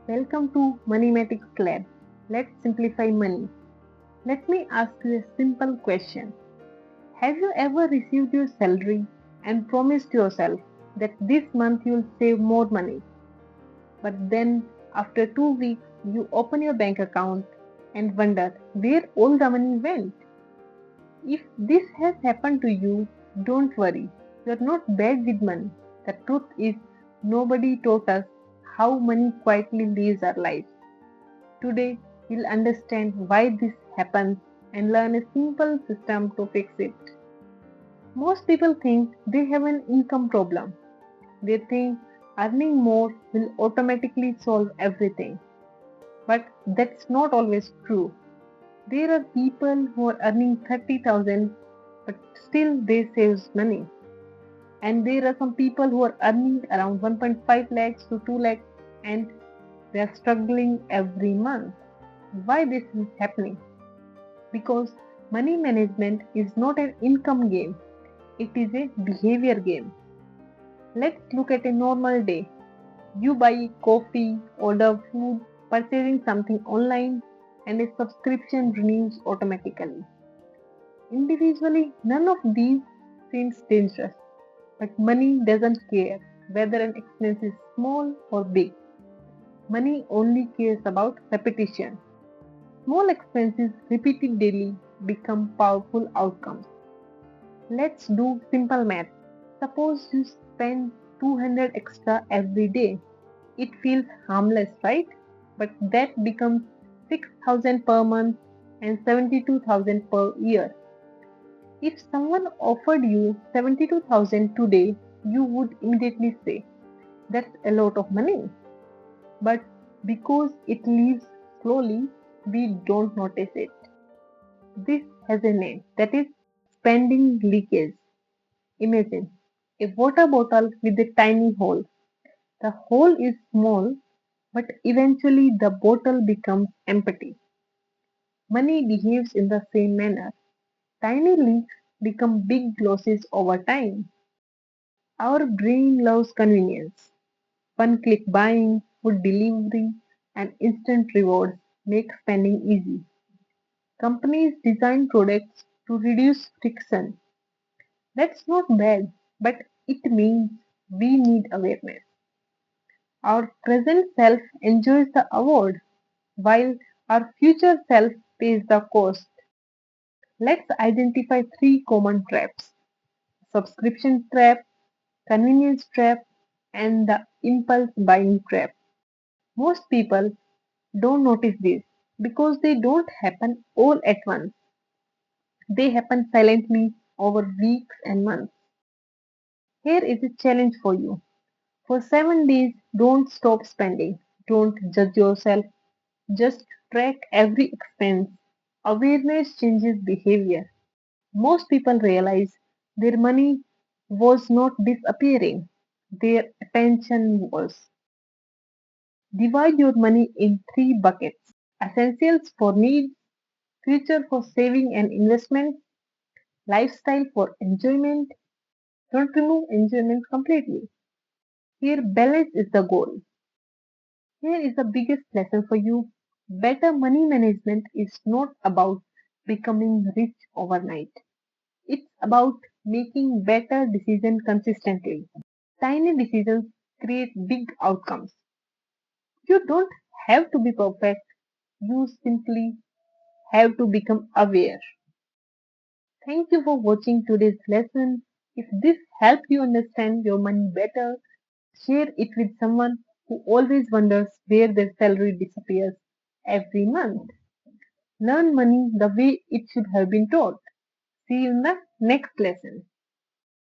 Welcome to Moneymatics Lab. Let's simplify money. Let me ask you a simple question. Have you ever received your salary and promised yourself that this month you'll save more money? But then, after 2 weeks, you open your bank account and wonder where all the money went? If this has happened to you, don't worry. You're not bad with money. The truth is, nobody taught us how money quietly lives our lives. Today, we'll understand why this happens and learn a simple system to fix it. Most people think they have an income problem. They think earning more will automatically solve everything. But that's not always true. There are people who are earning 30,000 but still they save money. And there are some people who are earning around 1.5 lakhs to 2 lakhs and they are struggling every month. Why this is happening? Because money management is not an income game, it is a behavior game. Let's look at a normal day. You buy coffee, order food, purchasing something online, and a subscription renews automatically. Individually, none of these seems dangerous, but money doesn't care whether an expense is small or big. Money only cares about repetition. Small expenses repeated daily become powerful outcomes. Let's do simple math. Suppose you spend 200 extra every day. It feels harmless, right? But that becomes 6,000 per month and 72,000 per year. If someone offered you 72,000 today, you would immediately say, that's a lot of money. But because it leaves slowly, we don't notice it. This has a name, that is spending leakage. Imagine a water bottle with a tiny hole. The hole is small, but eventually the bottle becomes empty. Money behaves in the same manner. Tiny leaks become big losses over time. Our brain loves convenience. One click buying, food delivery, and instant rewards make spending easy. Companies design products to reduce friction. That's not bad, but it means we need awareness. Our present self enjoys the award, while our future self pays the cost. Let's identify three common traps: subscription trap, convenience trap, and the impulse buying trap. Most people don't notice this because they don't happen all at once. They happen silently over weeks and months. Here is a challenge for you. For 7 days, don't stop spending. Don't judge yourself. Just track every expense. Awareness changes behavior. Most people realize their money was not disappearing, their attention was. Divide your money in three buckets: essentials for needs, future for saving and investment, lifestyle for enjoyment. Don't remove enjoyment completely. Here, balance is the goal. Here is the biggest lesson for you. Better money management is not about becoming rich overnight. It's about making better decisions consistently. Tiny decisions create big outcomes. You don't have to be perfect, you simply have to become aware. Thank you for watching today's lesson. If this helped you understand your money better, share it with someone who always wonders where their salary disappears every month. Learn money the way it should have been taught. See you in the next lesson.